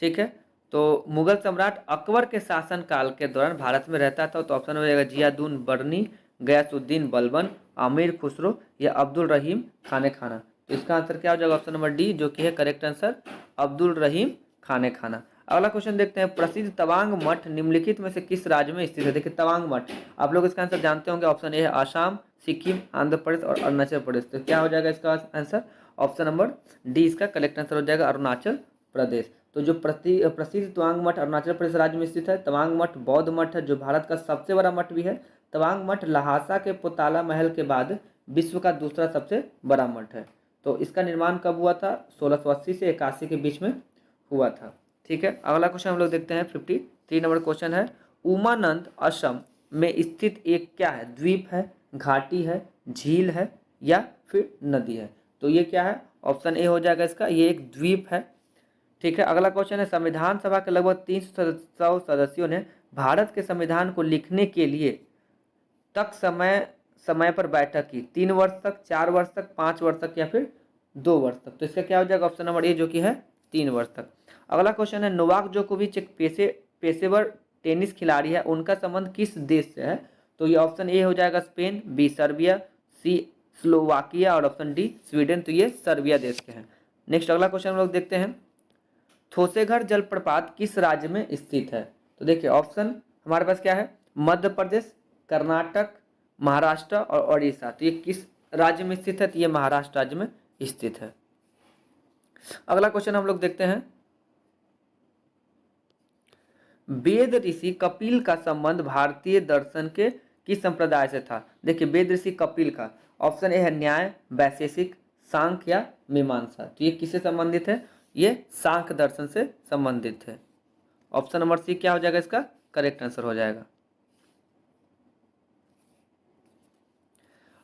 ठीक है, तो मुगल सम्राट अकबर के शासन काल के दौरान भारत में रहता था। तो ऑप्शन हो जाएगा जियादुन बर्नी, गयासुद्दीन बलबन, आमिर खुसरो या अब्दुल रहीम खाने खाना। तो इसका आंसर क्या हो जाएगा? ऑप्शन नंबर डी जो कि है करेक्ट आंसर अब्दुल रहीम खाने खाना। अगला क्वेश्चन देखते हैं। प्रसिद्ध तवांग मठ निम्नलिखित में से किस राज्य में स्थित है? देखिए तवांग मठ आप लोग इसका आंसर जानते होंगे। ऑप्शन ए है आसाम, सिक्किम, आंध्र प्रदेश और अरुणाचल प्रदेश। तो क्या हो जाएगा इसका आंसर? ऑप्शन नंबर डी इसका करेक्ट आंसर हो जाएगा अरुणाचल प्रदेश। तो जो प्रसिद्ध तवांग मठ अरुणाचल प्रदेश राज्य में स्थित है। तवांग मठ बौद्ध मठ है जो भारत का सबसे बड़ा मठ भी है। तवांग मठ लहासा के पोताला महल के बाद विश्व का दूसरा सबसे बड़ा मठ है। तो इसका निर्माण कब हुआ था? 1680 से 81 के बीच में हुआ था। ठीक है, अगला क्वेश्चन हम लोग देखते हैं। 53 नंबर क्वेश्चन है, उमानंद असम में स्थित एक क्या है? द्वीप है, घाटी है, झील है या फिर नदी है? तो ये क्या है? ऑप्शन ए हो जाएगा इसका, ये एक द्वीप है। ठीक है, अगला क्वेश्चन है, संविधान सभा के लगभग 300 सदस्यों ने भारत के संविधान को लिखने के लिए तक समय पर बैठक की, 3 वर्ष तक, 4 वर्ष तक, 5 वर्ष तक या फिर 2 वर्ष तक? तो इसका क्या हो जाएगा? ऑप्शन नंबर ए जो कि है 3 वर्ष तक। अगला क्वेश्चन है, नोवाक जोकोविच एक पेशेवर टेनिस खिलाड़ी है, उनका संबंध किस देश से है? तो ये ऑप्शन ए हो जाएगा स्पेन, बी सर्बिया, सी स्लोवाकिया और ऑप्शन डी स्वीडन। तो ये सर्बिया देश के हैं। नेक्स्ट अगला क्वेश्चन हम लोग देखते हैं, थोसेघर जलप्रपात किस राज्य में स्थित है? तो देखिए ऑप्शन हमारे पास क्या है? मध्य प्रदेश, कर्नाटक, महाराष्ट्र और उड़ीसा। तो ये किस राज्य में स्थित है? तो ये महाराष्ट्र राज्य में स्थित है। अगला क्वेश्चन हम लोग देखते हैं, वेद ऋषि कपिल का संबंध भारतीय दर्शन के किस संप्रदाय से था? देखिए वेद ऋषि कपिल का ऑप्शन ए है न्याय, वैशेषिक, सांख्य या मीमांसा। तो ये किससे संबंधित है? ये सांख्य दर्शन से संबंधित है। ऑप्शन नंबर सी क्या हो जाएगा? इसका करेक्ट आंसर हो जाएगा।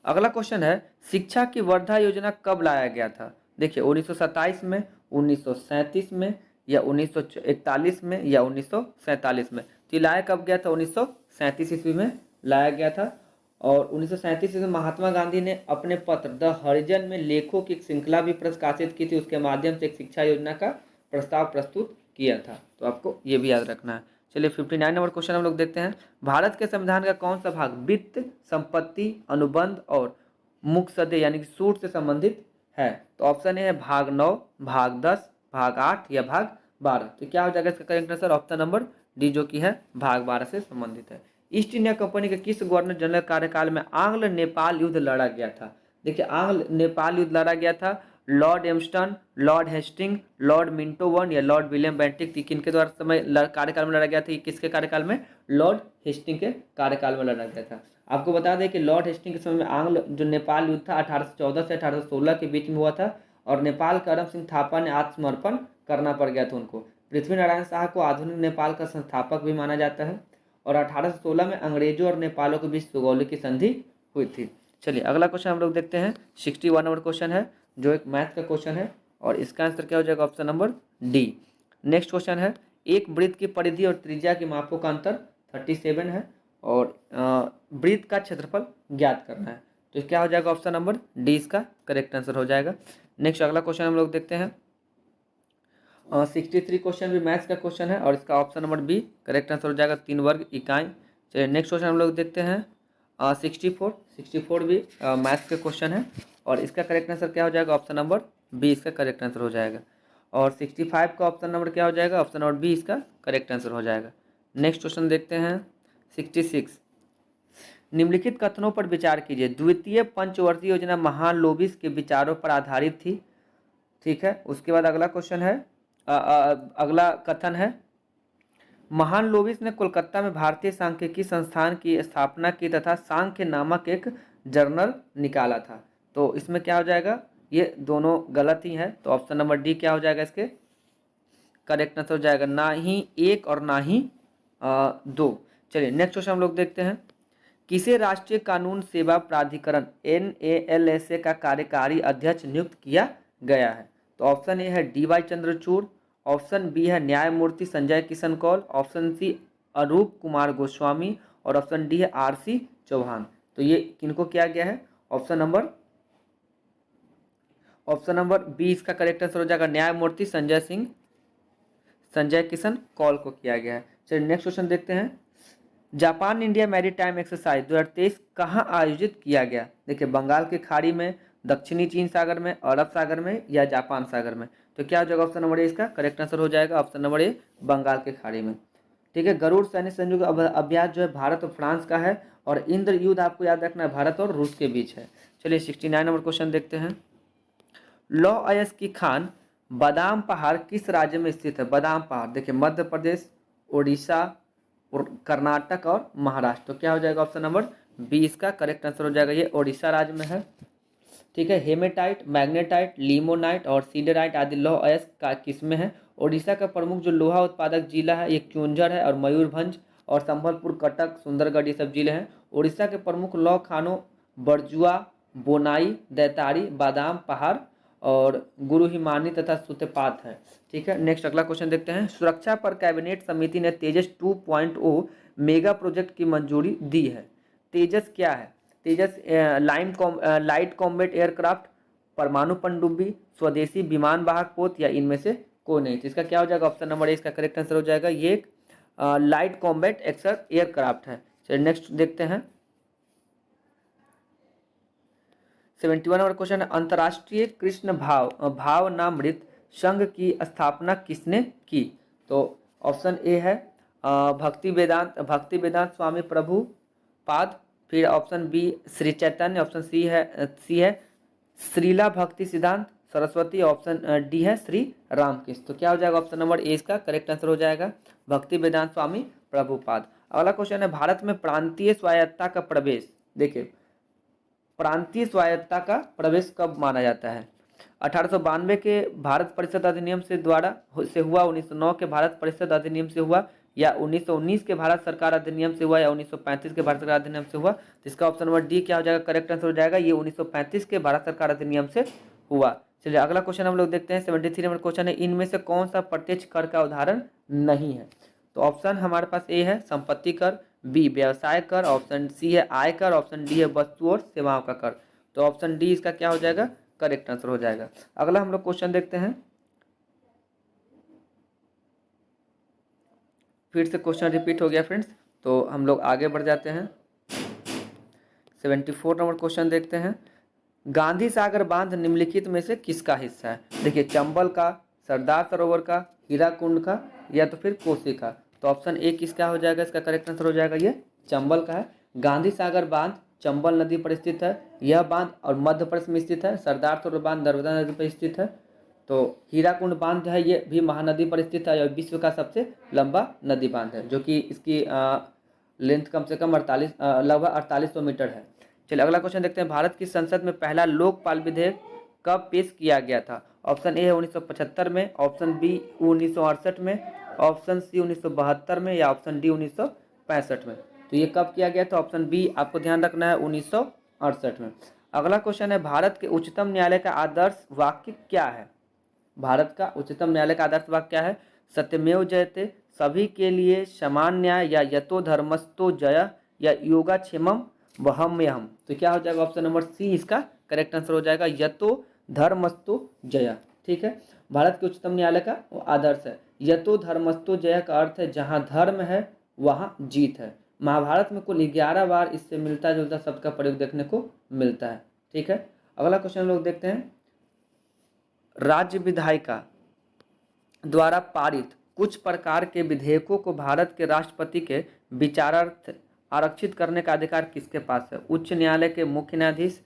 अगला क्वेश्चन है, शिक्षा की वर्धा योजना कब लाया गया था? देखिए 1927 में, 1937 में या 1941 में या 1947 में? तो ये लाया कब गया था? 1937 ईस्वी में लाया गया था। और 1937 ईस्वी में महात्मा गांधी ने अपने पत्र द हरिजन में लेखों की एक श्रृंखला भी प्रकाशित की थी, उसके माध्यम से एक शिक्षा योजना का प्रस्ताव प्रस्तुत किया था। तो आपको ये भी याद रखना है। चलिए 59 नंबर क्वेश्चन हम लोग देखते हैं, भारत के संविधान का कौन सा भाग वित्त, संपत्ति, अनुबंध और मुकसदे यानी कि सूट से संबंधित है? तो ऑप्शन ए है भाग 9, भाग 10, भाग 8 या भाग 12। तो क्या हो जाएगा इसका correct answer? Option number D जो कि है भाग 12 से संबंधित है। ईस्ट इंडिया कंपनी के किस गवर्नर जनरल कार्यकाल में आंग्ल नेपाल युद्ध लड़ा गया था? देखिए आंग्ल नेपाल युद्ध लड़ा गया था Lord Amherst, Lord Hasting, Lord Minto one या लॉर्ड विलियम बेंटिक। किनके द्वारा समय कार्यकाल में लड़ा गया था? किसके कार्यकाल में? लॉर्ड हेस्टिंग के कार्यकाल में लड़ा गया था। आपको बता दें कि लॉर्ड हेस्टिंग के समय में आंग्ल जो नेपाल युद्ध था 1814 से 1816 के बीच में हुआ था और नेपाल करम सिंह थापा ने आत्मसमर्पण करना पड़ गया था उनको। पृथ्वी नारायण शाह को आधुनिक नेपाल का संस्थापक भी माना जाता है और 1816 में अंग्रेजों और नेपालों के बीच सुगौली की संधि हुई थी। चलिए अगला क्वेश्चन हम लोग देखते हैं। 61 नंबर क्वेश्चन है जो एक मैथ का क्वेश्चन है और इसका आंसर क्या हो जाएगा? Option number D. Next question है, एक वृत्त की परिधि और त्रिज्या के मापों का अंतर 37 है और वृत्त का क्षेत्रफल ज्ञात करना है। तो क्या हो जाएगा? ऑप्शन नंबर डी इसका करेक्ट आंसर हो जाएगा। नेक्स्ट अगला क्वेश्चन हम लोग देखते हैं। 63 क्वेश्चन भी मैथ्स का क्वेश्चन है और इसका option number B correct answer हो जाएगा, 3 वर्ग इकाई। चलिए नेक्स्ट क्वेश्चन हम लोग देखते हैं। 64 भी मैथ्स का क्वेश्चन है और इसका करेक्ट आंसर क्या हो जाएगा? ऑप्शन नंबर बी इसका करेक्ट आंसर हो जाएगा। और 65 का ऑप्शन नंबर क्या हो जाएगा? ऑप्शन नंबर बी इसका करेक्ट आंसर हो जाएगा। नेक्स्ट क्वेश्चन देखते हैं। 66, निम्नलिखित कथनों पर विचार कीजिए। द्वितीय पंचवर्षीय योजना महालोबिस के विचारों पर आधारित थी। ठीक है, उसके बाद अगला क्वेश्चन है, अगला कथन है, महान लोबिस ने कोलकाता में भारतीय सांख्यिकी संस्थान की स्थापना की तथा सांख्य नामक एक जर्नल निकाला था। तो इसमें क्या हो जाएगा? ये दोनों गलत ही है। तो ऑप्शन नंबर डी क्या हो जाएगा? इसके करेक्ट आंसर हो जाएगा ना ही एक और ना ही 2। चलिए नेक्स्ट क्वेश्चन हम लोग देखते हैं। किसे राष्ट्रीय कानून सेवा प्राधिकरण NALSA का कार्यकारी अध्यक्ष नियुक्त किया गया है? तो ऑप्शन ए है DY चंद्रचूड़, ऑप्शन बी है न्यायमूर्ति संजय किशन कौल, ऑप्शन सी अरूप कुमार गोस्वामी और ऑप्शन डी है RC चौहान। तो ये किनको किया गया है? ऑप्शन नंबर बी इसका करेक्ट आंसर हो जाएगा, न्यायमूर्ति संजय किशन कौल को किया गया है। चलिए नेक्स्ट क्वेश्चन देखते हैं। जापान इंडिया मैरीटाइम एक्सरसाइज 2023 कहाँ आयोजित किया गया? देखिए बंगाल की खाड़ी में, दक्षिणी चीन सागर में, अरब सागर में या जापान सागर में? तो क्या हो जाएगा? ऑप्शन नंबर ए इसका करेक्ट आंसर हो जाएगा, ऑप्शन नंबर ए बंगाल की खाड़ी में। ठीक है, गरुड़ सैन्य संयुक्त अभ्यास जो है भारत और फ्रांस का है और इंद्र युद्ध आपको याद रखना है भारत और रूस के बीच है। चलिए 69 नंबर क्वेश्चन देखते हैं। लौह अयस्क की खान बादाम पहाड़ किस राज्य में स्थित है? बादाम पहाड़ देखिए मध्य प्रदेश, उड़ीसा, कर्नाटक और महाराष्ट्र। तो क्या हो जाएगा ऑप्शन नंबर बी इसका करेक्ट आंसर हो जाएगा। ये ओडिशा राज्य में है। ठीक है, हेमेटाइट, मैग्नेटाइट, लिमोनाइट और सीडराइट आदि लौह अयस्क का किस्में हैं। ओडिशा का प्रमुख जो लोहा उत्पादक जिला है ये क्योंझर है और मयूरभंज और संबलपुर, कटक, सुंदरगढ़ ये सब जिले हैं। ओडिशा के प्रमुख लौह खानों बरजुआ, बोनाई, दैतारी, बादाम पहाड़ और गुरुहिमानी तथा सुतेपात है। ठीक है, नेक्स्ट अगला क्वेश्चन देखते हैं। सुरक्षा पर कैबिनेट समिति ने तेजस 2.0 मेगा प्रोजेक्ट की मंजूरी दी है। तेजस क्या है? तेजस लाइट कॉम्बैट एयरक्राफ्ट, परमाणु पनडुब्बी, स्वदेशी विमान वाहक पोत या इनमें से कोई नहीं। तो इसका क्या हो जाएगा? ऑप्शन नंबर ए इसका करेक्ट आंसर हो जाएगा। ये एक लाइट कॉम्बैट एयरक्राफ्ट है। चलिए नेक्स्ट देखते हैं। 71 नंबर क्वेश्चन है, अंतर्राष्ट्रीय कृष्ण भावनामृत संघ की स्थापना किसने की? तो ऑप्शन ए है भक्ति वेदांत स्वामी प्रभुपाद, फिर option B Shri Chaitanya, option C है श्रीला भक्ति सिद्धांत सरस्वती, ऑप्शन डी है श्री रामकृष्ण। तो क्या हो जाएगा? ऑप्शन नंबर ए इसका करेक्ट आंसर हो जाएगा, भक्ति वेदांत स्वामी प्रभुपाद। अगला क्वेश्चन है, भारत में प्रांतीय स्वायत्तता का प्रवेश, देखिए प्रांतीय स्वायत्तता का प्रवेश कब माना जाता है? 1892 के भारत परिषद अधिनियम से हुआ, 1909 के भारत परिषद अधिनियम से हुआ, या 1919 के भारत सरकार अधिनियम से हुआ, या 1935 के भारत सरकार अधिनियम से हुआ। तो इसका ऑप्शन नंबर डी क्या हो जाएगा? करेक्ट आंसर हो जाएगा, ये 1935 के भारत सरकार अधिनियम से हुआ। चलिए अगला क्वेश्चन हम लोग देखते हैं। 73 नंबर क्वेश्चन है, इनमें से कौन सा प्रत्यक्ष कर का उदाहरण नहीं है? तो ऑप्शन हमारे पास ए है संपत्ति कर, बी व्यवसाय कर, ऑप्शन सी है आय कर, ऑप्शन डी है वस्तु और सेवाओं का कर। तो ऑप्शन डी इसका क्या हो जाएगा? करेक्ट आंसर हो जाएगा। अगला हम लोग क्वेश्चन देखते हैं। फिर से क्वेश्चन रिपीट हो गया फ्रेंड्स, तो हम लोग आगे बढ़ जाते हैं। 74 नंबर क्वेश्चन देखते हैं। गांधी सागर बांध निम्नलिखित में से किसका हिस्सा है? देखिए चंबल का, सरदार सरोवर का, हीराकुंड का, या तो फिर कोसी का। तो ऑप्शन ए किसका हो जाएगा? इसका करेक्ट आंसर हो जाएगा ये चंबल का है। गांधी सागर बांध चंबल नदी पर स्थित है। यह बांध और मध्य प्रदेश में स्थित है। सरदार सरोवर बांध नर्मदा नदी पर स्थित है। तो हीराकुंड बांध है ये भी महानदी पर स्थित है और विश्व का सबसे लंबा नदी बांध है, जो कि इसकी लेंथ कम से कम लगभग 4800 मीटर है। चलिए अगला क्वेश्चन देखते हैं। भारत की संसद में पहला लोकपाल विधेयक कब पेश किया गया था? ऑप्शन ए है 1975 में, ऑप्शन बी 1968 में, ऑप्शन सी 1972 में, या ऑप्शन डी 1965 में। तो ये कब किया गया था? ऑप्शन बी आपको ध्यान रखना है 1968 में। अगला क्वेश्चन है, भारत के उच्चतम न्यायालय का आदर्श वाक्य क्या है? भारत का उच्चतम न्यायालय का आदर्श वाक्य क्या है? सत्यमेव जयते, सभी के लिए समान न्याय, या यतो धर्मस्तो जय, या योगाक्षेमम वहम्यहम। तो क्या हो जाएगा? ऑप्शन नंबर सी इसका करेक्ट आंसर हो जाएगा, यतो धर्मस्तो जय। ठीक है, भारत के उच्चतम न्यायालय का आदर्श है यतो धर्मस्तो जय का अर्थ है जहाँ धर्म है वहाँ जीत है। महाभारत में कुल 11 बार इससे मिलता जुलता शब्द का प्रयोग देखने को मिलता है। ठीक है, अगला क्वेश्चन हम लोग देखते हैं। राज्य विधायिका द्वारा पारित कुछ प्रकार के विधेयकों को भारत के राष्ट्रपति के विचारार्थ आरक्षित करने का अधिकार किसके पास है? उच्च न्यायालय के मुख्य न्यायाधीश,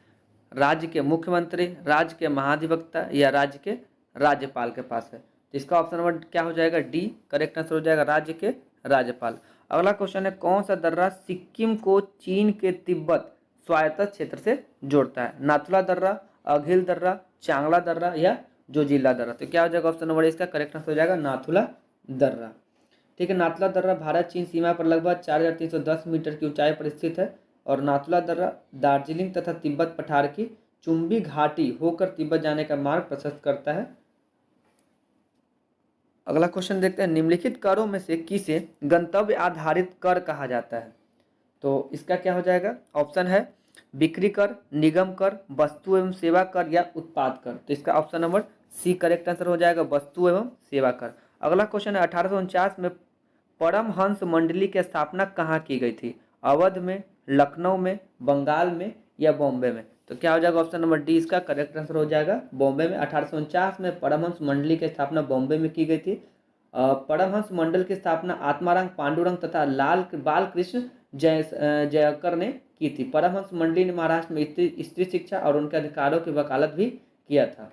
राज्य के मुख्यमंत्री, राज्य के महाधिवक्ता, या राज्य के राज्यपाल के पास है। तो इसका ऑप्शन नंबर क्या हो जाएगा? डी करेक्ट आंसर हो जाएगा, राज्य के राज्यपाल। अगला क्वेश्चन है, कौन सा दर्रा सिक्किम को चीन के तिब्बत स्वायत्त क्षेत्र से जोड़ता है? नाथुला दर्रा, अघिल दर्रा, चांगला दर्रा, या जोजिला दर्रा। तो क्या हो जाएगा? ऑप्शन नंबर इसका करेक्ट आंसर हो जाएगा नाथुला दर्रा। ठीक है, नाथुला दर्रा भारत चीन सीमा पर लगभग 4310 मीटर की ऊंचाई पर स्थित है और नाथुला दर्रा दार्जिलिंग तथा तिब्बत पठार की चुंबी घाटी होकर तिब्बत जाने का मार्ग प्रशस्त करता है। अगला क्वेश्चन देखते हैं, निम्नलिखित करों में से किसे गंतव्य आधारित कर कहा जाता है? तो इसका क्या हो जाएगा? ऑप्शन है बिक्री कर, निगम कर, वस्तु एवं सेवा कर, या उत्पाद कर। तो इसका option number C correct answer हो जाएगा, वस्तु एवं सेवा कर। अगला क्वेश्चन है, 1849 में परमहंस मंडली की स्थापना कहाँ की गई थी? अवध में, लखनऊ में, बंगाल में, या बॉम्बे में। तो क्या हो जाएगा? ऑप्शन नंबर डी इसका करेक्ट आंसर हो जाएगा, बॉम्बे में। 1849 में परमहंस मंडली की स्थापना बॉम्बे में की गई थी। परमहंस मंडल की स्थापना आत्माराम पांडुरंग तथा लाल बालकृष्ण जयकर ने की थी। परमहंस मंडली ने महाराष्ट्र में स्त्री शिक्षा और उनके अधिकारों की वकालत भी किया था।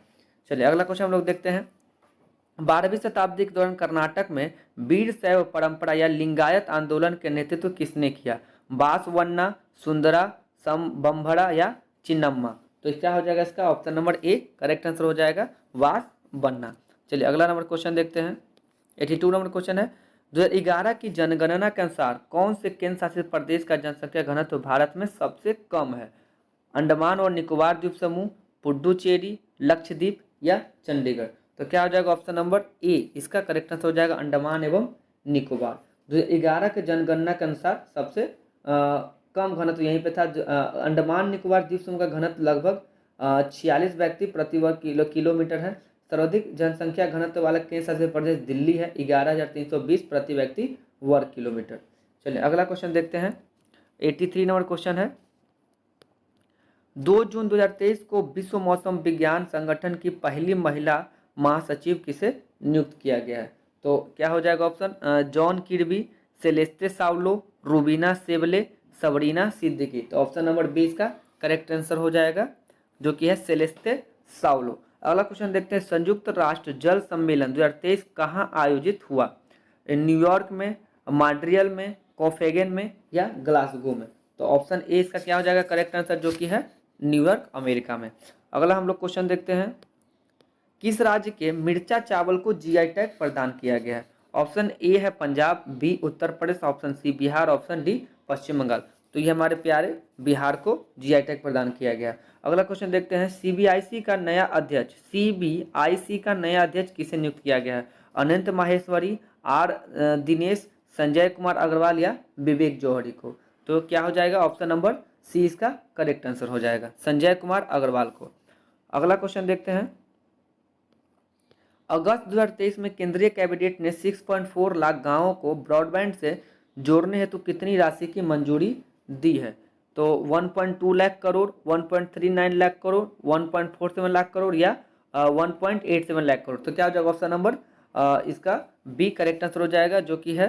चलिए अगला क्वेश्चन हम लोग देखते हैं। 12वीं शताब्दी के दौरान कर्नाटक में वीर शैव परंपरा या लिंगायत आंदोलन के नेतृत्व किसने किया? बासवन्ना, सुंदरा, बम्भड़ा या चिन्नम्मा? तो क्या हो जाएगा इसका option number A correct answer हो जाएगा बासवन्ना। चलिए अगला नंबर क्वेश्चन देखते हैं। 82 नंबर क्वेश्चन है 2011 की जनगणना के अनुसार कौन से केंद्र शासित प्रदेश का जनसंख्या घनत्व भारत में सबसे कम है? अंडमान और निकोबार द्वीप समूह, पुडुचेरी, लक्षद्वीप या चंडीगढ़? तो क्या हो जाएगा ऑप्शन नंबर ए इसका करेक्ट आंसर हो जाएगा अंडमान एवं निकोबार। 2011 के जनगणना के अनुसार सबसे कम घनत्व यहीं पे था। अंडमान निकोबार द्वीप समूह का घनत्व लगभग 46 व्यक्ति प्रति वर्ग किलोमीटर है। सर्वाधिक जनसंख्या घनत्व वाला केंद्र शासित प्रदेश दिल्ली है, 11,320 प्रति व्यक्ति वर्ग किलोमीटर। चलिए अगला क्वेश्चन देखते हैं। 83 नंबर क्वेश्चन है 2 जून 2023 को विश्व मौसम विज्ञान संगठन की पहली महिला महासचिव किसे नियुक्त किया गया है? तो क्या हो जाएगा option John Kirby, Celeste Saulo, Rubina Sable, Sabrina Siddiqui? तो ऑप्शन नंबर बी इसका करेक्ट आंसर हो जाएगा जो कि है सेलेस्टे साउलो। अगला क्वेश्चन देखते हैं संयुक्त राष्ट्र जल सम्मेलन 2023 कहाँ आयोजित हुआ? न्यूयॉर्क में, मॉन्ट्रियल में, कोपेनहेगन में या ग्लासगो में? तो ऑप्शन ए इसका क्या हो जाएगा करेक्ट आंसर जो कि है न्यूयॉर्क अमेरिका में। अगला हम लोग क्वेश्चन देखते हैं किस राज्य के मिर्चा चावल को जीआई टैग प्रदान किया गया है? ऑप्शन ए है Punjab, B Uttar Pradesh, option C Bihar, option D Paschim Bangal. तो ये हमारे प्यारे बिहार को जीआई टैग प्रदान किया गया। अगला क्वेश्चन देखते हैं सीबीआईसी का नया अध्यक्ष किसे नियुक्त किया गया है? अनंत माहेश्वरी, आर दिनेश, संजय कुमार अग्रवाल या विवेक जौहरी को? तो क्या हो जाएगा ऑप्शन नंबर सी इसका करेक्ट आंसर हो जाएगा संजय कुमार अग्रवाल को। अगला क्वेश्चन देखते हैं अगस्त 2023 में केंद्रीय कैबिनेट ने 6.4 लाख गांवों को ब्रॉडबैंड से जोड़ने हेतु कितनी राशि की मंजूरी दी है? तो 1.2 लाख करोड़, 1.39 लाख करोड़, 1.47 लाख करोड़ या 1.87 लाख करोड़? तो क्या हो जाएगा ऑप्शन नंबर इसका बी करेक्ट आंसर हो जाएगा जो कि है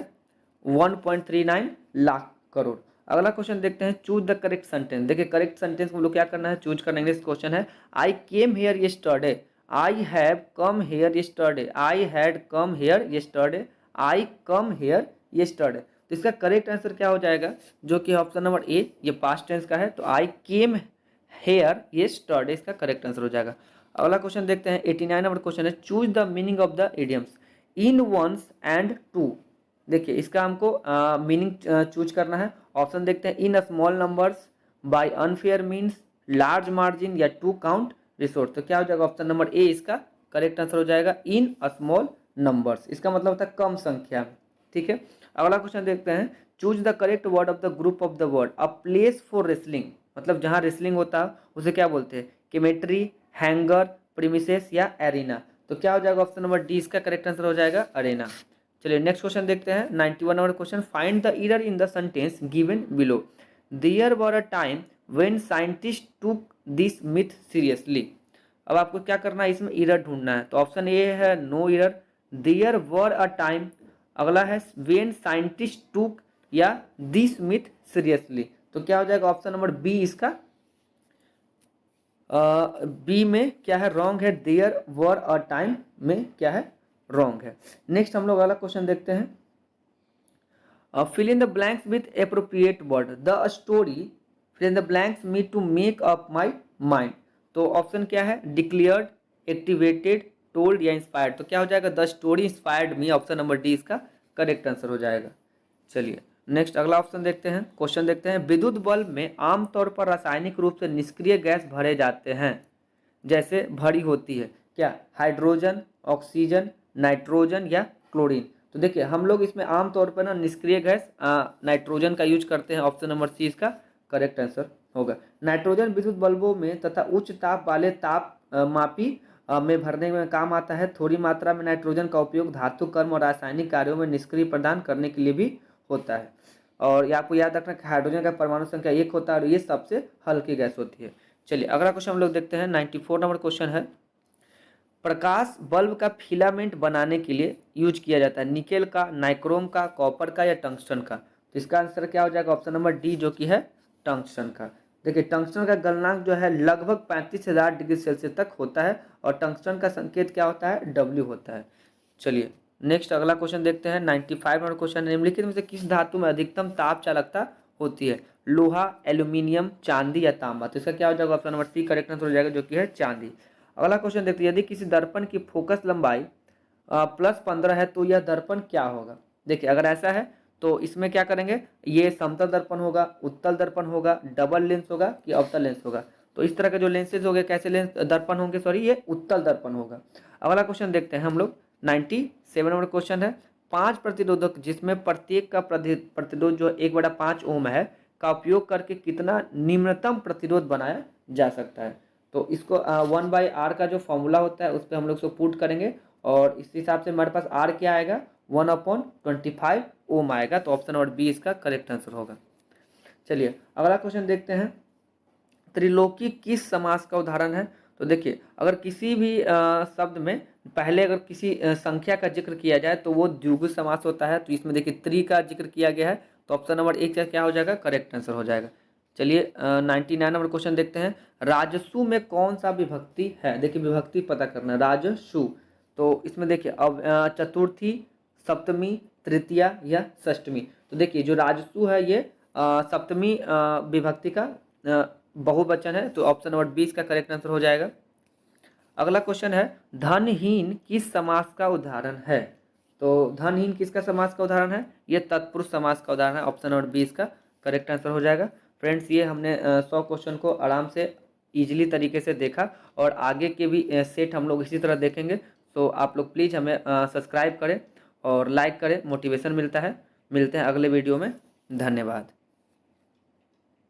1.39 लाख करोड़। अगला क्वेश्चन देखते हैं चूज द करेक्ट सेंटेंस। देखिए करेक्ट सेंटेंस हम लोग क्या करना है चूज करना। इंग्लिश क्वेश्चन है I came here yesterday, I have come here yesterday, I had come here yesterday, I come here yesterday? तो इसका करेक्ट आंसर क्या हो जाएगा जो कि ऑप्शन नंबर ए ये पास्ट टेंस का है। तो आई केम हेयर यस्टरडे इसका करेक्ट आंसर हो जाएगा। अगला क्वेश्चन देखते हैं 89 नंबर क्वेश्चन है choose the meaning of the idioms in ones and two. देखिए इसका हमको मीनिंग चूज करना है। ऑप्शन देखते हैं in small numbers, by unfair means, large margin या टू काउंट रिसोर्स? तो क्या हो जाएगा ऑप्शन नंबर ए इसका करेक्ट आंसर हो जाएगा इन स्मॉल नंबर्स। इसका मतलब होता है कम संख्या में। ठीक है अगला क्वेश्चन देखते हैं choose the correct word of the group of the word a place for wrestling. मतलब जहाँ रेसलिंग होता है उसे क्या बोलते हैं? केमेट्री, हैंगर, प्रीमिसेस या एरिना? तो क्या हो जाएगा ऑप्शन नंबर डी इसका करेक्ट आंसर हो जाएगा अरेना। चलिए नेक्स्ट क्वेश्चन देखते हैं 91 number question find the error in the sentence given below. There were a time when scientist took this myth seriously. अब आपको क्या करना है इसमें एरर ढूंढना है। तो ऑप्शन ए है no error, there were a time, अगला है व्हेन साइंटिस्ट टुक या दिस मिथ सीरियसली। तो क्या हो जाएगा ऑप्शन नंबर बी इसका बी में क्या है रॉन्ग है, देयर वर अ टाइम में क्या है रॉन्ग है। नेक्स्ट हम लोग अगला क्वेश्चन देखते हैं fill in the blanks with appropriate word the story fill in the blanks me to make up my mind. तो ऑप्शन क्या है डिक्लेयर्ड, एक्टिवेटेड, टोल्ड या इंस्पायर्ड? तो क्या हो जाएगा the story inspired me, option number D इसका correct answer हो जाएगा। चलिए नेक्स्ट अगला ऑप्शन देखते हैं क्वेश्चन देखते हैं विद्युत बल्ब में आमतौर पर रासायनिक रूप से निष्क्रिय गैस भरे जाते हैं जैसे भरी होती है क्या? हाइड्रोजन, ऑक्सीजन, नाइट्रोजन या क्लोरीन? तो देखिए हम लोग इसमें आमतौर पर ना निष्क्रिय गैस नाइट्रोजन का यूज करते हैं, ऑप्शन नंबर सी इसका करेक्ट आंसर होगा। नाइट्रोजन विद्युत बल्बों में तथा उच्च ताप वाले ताप मापी में भरने में काम आता है। थोड़ी मात्रा में नाइट्रोजन का उपयोग धातु कर्म और रासायनिक कार्यों में निष्क्रिय प्रदान करने के लिए भी होता है। और ये आपको याद रखना कि हाइड्रोजन का परमाणु संख्या 1 होता है और ये सबसे हल्की गैस होती है। चलिए अगला क्वेश्चन हम लोग देखते हैं 94 नंबर क्वेश्चन है प्रकाश बल्ब का फिलामेंट बनाने के लिए यूज किया जाता है निकेल का, नाइक्रोम का, कॉपर का या टंगस्टन का? तो इसका आंसर क्या हो जाएगा ऑप्शन नंबर डी जो कि है टंगस्टन का। देखिए टंगस्टन का गलनांक जो है लगभग 35,000 डिग्री सेल्सियस तक होता है और टंगस्टन का संकेत क्या होता है डब्ल्यू होता है। चलिए नेक्स्ट अगला क्वेश्चन देखते हैं। 95 नंबर क्वेश्चन, निम्नलिखित में से किस धातु में अधिकतम ताप चालकता होती है? लोहा, एल्यूमिनियम, चांदी या तांबा? तो इसका क्या हो जाएगा? Option number C correct answer हो जाएगा, जो कि है चांदी। अगला क्वेश्चन देखते हैं, यदि किसी दर्पण की फोकस लंबाई +15 है तो यह दर्पण क्या होगा? देखिए अगर ऐसा है तो इसमें क्या करेंगे, ये समतल दर्पण होगा, उत्तल दर्पण होगा, डबल लेंस होगा कि अवतल लेंस होगा? तो इस तरह के जो लेंसेज हो गए, कैसे लेंस दर्पण होंगे, सॉरी ये उत्तल दर्पण होगा। अगला क्वेश्चन देखते हैं हम लोग। 97 नंबर क्वेश्चन है, 5 प्रतिरोधक जिसमें प्रत्येक का प्रतिरोध जो 1/5 ओम है का उपयोग करके कितना निम्नतम प्रतिरोध बनाया जा सकता है? तो इसको 1/r का जो फॉर्मूला होता है उस पर हम लोग इसको पुट करेंगे और इस हिसाब से हमारे पास r क्या आएगा, 1/25 ओम आएगा। तो ऑप्शन नंबर बी इसका करेक्ट आंसर होगा। चलिए अगला क्वेश्चन देखते हैं, त्रिलोकी किस समास का उदाहरण है? तो देखिए अगर किसी भी शब्द में पहले अगर किसी संख्या का जिक्र किया जाए तो वो द्विगु समास होता है। तो इसमें देखिए त्रि का जिक्र किया गया है, तो ऑप्शन नंबर एक का क्या हो जाएगा, करेक्ट आंसर हो जाएगा। चलिए 99 नंबर क्वेश्चन देखते हैं, राजसु में कौन सा विभक्ति है? देखिए विभक्ति पता करना है, राजसु। तो इसमें देखिए अब चतुर्थी, सप्तमी, तृतीया या षष्टमी? तो देखिए जो राजसु है ये सप्तमी विभक्ति का बहुवचन है, तो ऑप्शन नंबर 20 का करेक्ट आंसर हो जाएगा। अगला क्वेश्चन है, धनहीन किस समास का उदाहरण है? तो धनहीन किसका समास का उदाहरण है? ये तत्पुरुष समास का उदाहरण है, ऑप्शन नंबर 20 का करेक्ट आंसर हो जाएगा। फ्रेंड्स ये हमने 100 क्वेश्चन को आराम से ईजिली तरीके से देखा और आगे के भी सेट हम लोग इसी तरह देखेंगे। तो आप लोग प्लीज़ हमें सब्सक्राइब करें और लाइक करें, मोटिवेशन मिलता है। मिलते हैं अगले वीडियो में, धन्यवाद।